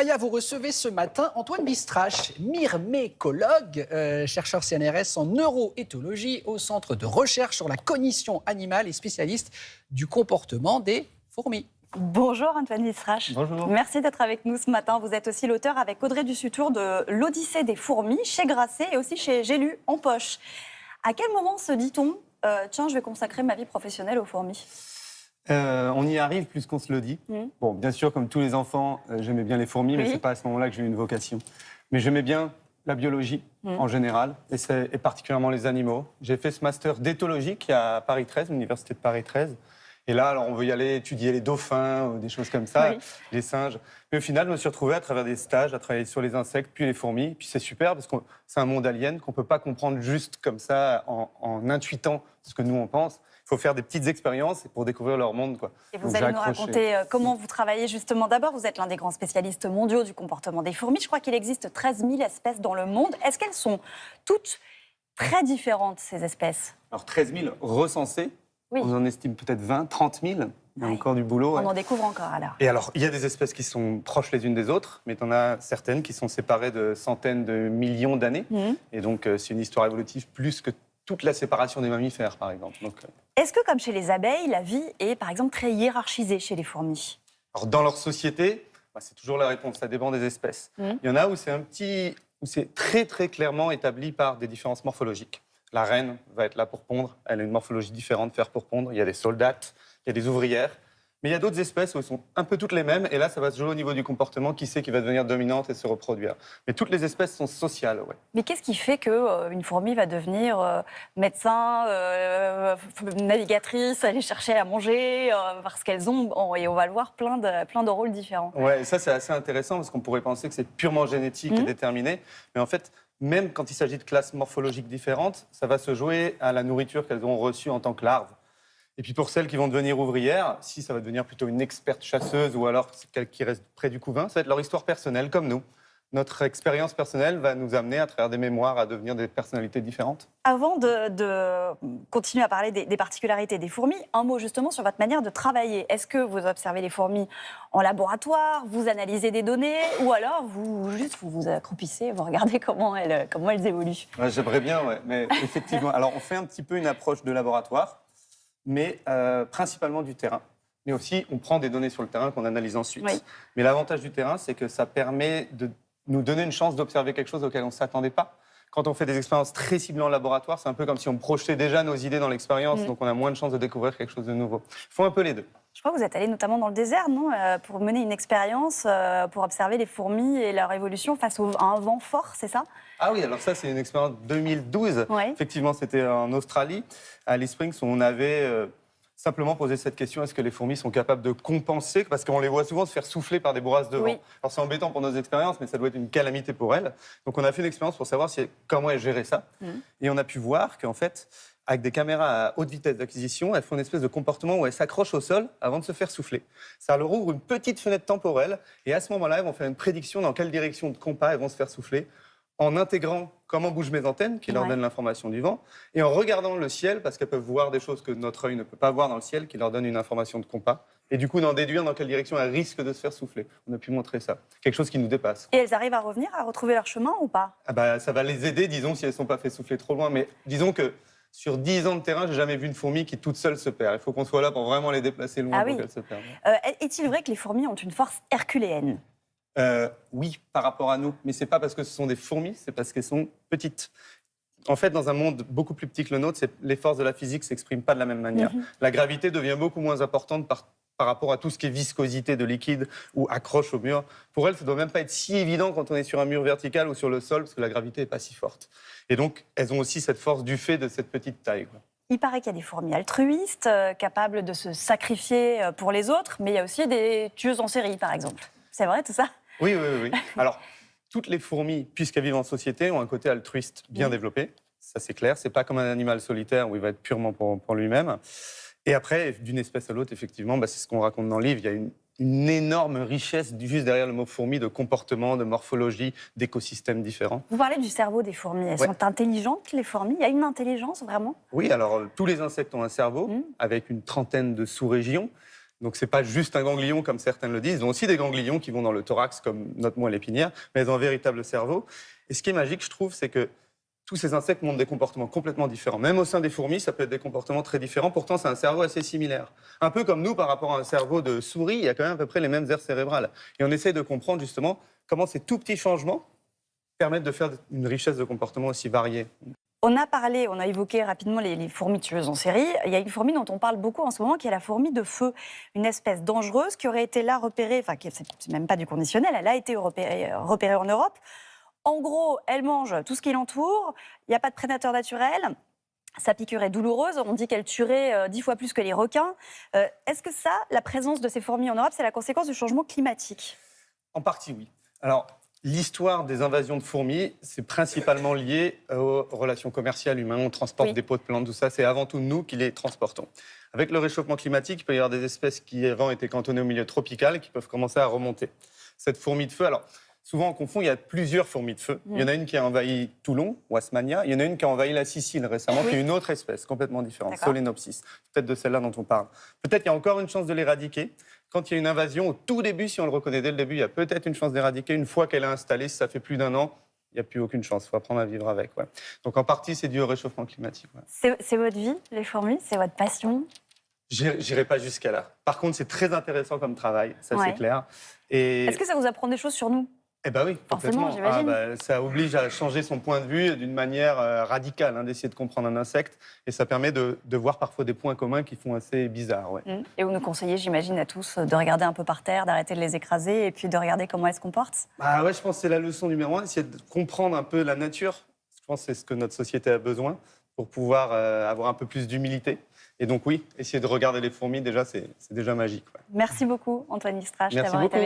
Maya, vous recevez ce matin Antoine Bistrache, myrmécologue, chercheur CNRS en neuroéthologie au Centre de recherche sur la cognition animale et spécialiste du comportement des fourmis. Bonjour Antoine Bistrache. Bonjour. Merci d'être avec nous ce matin. Vous êtes aussi l'auteur avec Audrey Dussutour de l'Odyssée des fourmis chez Grasset et aussi chez J'ai lu en poche. À quel moment se dit-on tiens, je vais consacrer ma vie professionnelle aux fourmis? On y arrive plus qu'on se le dit. Bon, bien sûr, comme tous les enfants, j'aimais bien les fourmis, mais c'est pas à ce moment-là que j'ai eu une vocation. Mais j'aimais bien la biologie en général, et particulièrement les animaux. J'ai fait ce master d'éthologie qui est à Paris 13, l'université de Paris 13. Et là, alors, on veut y aller étudier les dauphins, des choses comme ça, les singes. Mais au final, je me suis retrouvé à travers des stages, à travailler sur les insectes, puis les fourmis. Puis c'est super parce que c'est un monde alien qu'on ne peut pas comprendre juste comme ça, en intuitant ce que nous, on pense. Il faut faire des petites expériences pour découvrir leur monde, quoi. Et vous allez nous raconter comment vous travaillez justement. D'abord, vous êtes l'un des grands spécialistes mondiaux du comportement des fourmis. Je crois qu'il existe 13 000 espèces dans le monde. Est-ce qu'elles sont toutes très différentes, ces espèces? Alors 13 000 recensées. Oui. On en estime peut-être 20, 30 000. Il y a encore du boulot. On en découvre encore alors. Et alors, il y a des espèces qui sont proches les unes des autres, mais il y en a certaines qui sont séparées de centaines de millions d'années. Et donc, c'est une histoire évolutive plus que toute la séparation des mammifères, par exemple. Donc, est-ce que, comme chez les abeilles, la vie est, par exemple, très hiérarchisée chez les fourmis? Alors, dans leur société, c'est toujours la réponse, ça dépend des espèces. Il y en a où c'est très, très clairement établi par des différences morphologiques. La reine va être là pour pondre, elle a une morphologie différente, faire pour pondre. Il y a des soldates, il y a des ouvrières. Mais il y a d'autres espèces où elles sont un peu toutes les mêmes, et là, ça va se jouer au niveau du comportement, qui c'est qui va devenir dominante et se reproduire. Mais toutes les espèces sont sociales, ouais. Mais qu'est-ce qui fait qu'une fourmi va devenir médecin, navigatrice, aller chercher à manger, parce qu'elles ont, et on va le voir, plein de rôles différents? Ouais, et ça, c'est assez intéressant, parce qu'on pourrait penser que c'est purement génétique et déterminé, mais en fait, même quand il s'agit de classes morphologiques différentes, ça va se jouer à la nourriture qu'elles ont reçue en tant que larves. Et puis pour celles qui vont devenir ouvrières, si ça va devenir plutôt une experte chasseuse ou alors celle qui reste près du couvain, ça va être leur histoire personnelle, comme nous. Notre expérience personnelle va nous amener, à travers des mémoires, à devenir des personnalités différentes. Avant de continuer à parler des particularités des fourmis, un mot justement sur votre manière de travailler. Est-ce que vous observez les fourmis en laboratoire, vous analysez des données, ou alors vous vous accroupissez, vous regardez comment elles évoluent? Ouais, j'aimerais bien, ouais, mais effectivement. Alors on fait un petit peu une approche de laboratoire, mais principalement du terrain. Mais aussi, on prend des données sur le terrain qu'on analyse ensuite. Oui. Mais l'avantage du terrain, c'est que ça permet de nous donner une chance d'observer quelque chose auquel on ne s'attendait pas. Quand on fait des expériences très ciblées en laboratoire, c'est un peu comme si on projetait déjà nos idées dans l'expérience, donc on a moins de chances de découvrir quelque chose de nouveau. Il faut un peu les deux. Je crois que vous êtes allé notamment dans le désert, non, pour mener une expérience, pour observer les fourmis et leur évolution face à un vent fort, c'est ça? Ah oui, alors ça, c'est une expérience 2012. Ouais. Effectivement, c'était en Australie, à Alice Springs, où on avait simplement posé cette question, est-ce que les fourmis sont capables de compenser? Parce qu'on les voit souvent se faire souffler par des bourrasques de vent. Oui. Alors c'est embêtant pour nos expériences, mais ça doit être une calamité pour elles. Donc on a fait une expérience pour savoir comment elles géraient ça. Et on a pu voir qu'en fait, avec des caméras à haute vitesse d'acquisition, elles font une espèce de comportement où elles s'accrochent au sol avant de se faire souffler. Ça leur ouvre une petite fenêtre temporelle, et à ce moment-là, elles vont faire une prédiction dans quelle direction de compas elles vont se faire souffler, en intégrant comment bougent mes antennes, qui leur donnent l'information du vent, et en regardant le ciel, parce qu'elles peuvent voir des choses que notre œil ne peut pas voir dans le ciel, qui leur donnent une information de compas, et du coup d'en déduire dans quelle direction elles risquent de se faire souffler. On a pu montrer ça. Quelque chose qui nous dépasse. Et elles arrivent à revenir, à retrouver leur chemin ou pas? Ça va les aider, disons, si elles ne sont pas fait souffler trop loin, mais disons que sur 10 ans de terrain, j'ai jamais vu une fourmi qui toute seule se perd. Il faut qu'on soit là pour vraiment les déplacer loin pour qu'elles se perdent. Est-il vrai que les fourmis ont une force herculéenne? Oui, par rapport à nous. Mais ce n'est pas parce que ce sont des fourmis, c'est parce qu'elles sont petites. En fait, dans un monde beaucoup plus petit que le nôtre, les forces de la physique ne s'expriment pas de la même manière. La gravité devient beaucoup moins importante par rapport à tout ce qui est viscosité de liquide ou accroche au mur. Pour elles, ça ne doit même pas être si évident quand on est sur un mur vertical ou sur le sol, parce que la gravité n'est pas si forte. Et donc, elles ont aussi cette force du fait de cette petite taille, quoi. Il paraît qu'il y a des fourmis altruistes, capables de se sacrifier pour les autres, mais il y a aussi des tueuses en série, par exemple. C'est vrai, tout ça? Oui. Alors, toutes les fourmis, puisqu'elles vivent en société, ont un côté altruiste bien développé. Ça, c'est clair. C'est pas comme un animal solitaire où il va être purement pour lui-même. Et après, d'une espèce à l'autre, effectivement, c'est ce qu'on raconte dans le livre. Il y a une énorme richesse, juste derrière le mot fourmi, de comportement, de morphologie, d'écosystèmes différents. Vous parlez du cerveau des fourmis. Elles sont intelligentes, les fourmis? Il y a une intelligence, vraiment? Oui, alors tous les insectes ont un cerveau, avec une trentaine de sous-régions. Donc, ce n'est pas juste un ganglion, comme certains le disent. Ils ont aussi des ganglions qui vont dans le thorax, comme notre moelle épinière, mais ils ont un véritable cerveau. Et ce qui est magique, je trouve, c'est que tous ces insectes montrent des comportements complètement différents. Même au sein des fourmis, ça peut être des comportements très différents. Pourtant, c'est un cerveau assez similaire. Un peu comme nous, par rapport à un cerveau de souris, il y a quand même à peu près les mêmes aires cérébrales. Et on essaye de comprendre justement comment ces tout petits changements permettent de faire une richesse de comportements aussi variés. On a évoqué rapidement les fourmis tueuses en série. Il y a une fourmi dont on parle beaucoup en ce moment, qui est la fourmi de feu, une espèce dangereuse qui aurait été là repérée, enfin, c'est même pas du conditionnel, elle a été repérée en Europe. En gros, elle mange tout ce qui l'entoure, il n'y a pas de prédateur naturel. Sa piqûre est douloureuse, on dit qu'elle tuerait 10 fois plus que les requins. Est-ce que ça, la présence de ces fourmis en Europe, c'est la conséquence du changement climatique ? En partie, oui. Alors, l'histoire des invasions de fourmis, c'est principalement lié aux relations commerciales humaines. On transporte des pots de plantes, tout ça, c'est avant tout nous qui les transportons. Avec le réchauffement climatique, il peut y avoir des espèces qui avant étaient cantonnées au milieu tropical qui peuvent commencer à remonter. Cette fourmi de feu, alors souvent on confond, il y a plusieurs fourmis de feu. Il y en a une qui a envahi Toulon, Wasmania, il y en a une qui a envahi la Sicile récemment, qui est une autre espèce complètement différente, Solenopsis. Peut-être de celle-là dont on parle. Peut-être qu'il y a encore une chance de l'éradiquer. Quand il y a une invasion, au tout début, si on le reconnaît dès le début, il y a peut-être une chance d'éradiquer. Une fois qu'elle est installée, si ça fait plus d'1 an, il n'y a plus aucune chance. Il faut apprendre à vivre avec. Ouais. Donc en partie, c'est dû au réchauffement climatique. Ouais. C'est votre vie, les fourmis ? C'est votre passion ? J'irai pas jusqu'à là. Par contre, c'est très intéressant comme travail, ça c'est clair. Et... Est-ce que ça vous apprend des choses sur nous ? Eh bien oui, forcément, j'imagine. Ça oblige à changer son point de vue d'une manière radicale, d'essayer de comprendre un insecte. Et ça permet de voir parfois des points communs qui font assez bizarre. Ouais. Et vous nous conseillez, j'imagine, à tous de regarder un peu par terre, d'arrêter de les écraser et puis de regarder comment elles se comportent ? Ouais, je pense que c'est la leçon numéro 1, essayer de comprendre un peu la nature. Je pense que c'est ce que notre société a besoin pour pouvoir avoir un peu plus d'humilité. Et donc oui, essayer de regarder les fourmis, déjà, c'est déjà magique. Ouais. Merci beaucoup, Antoine Mistrache, d'avoir été avec nous.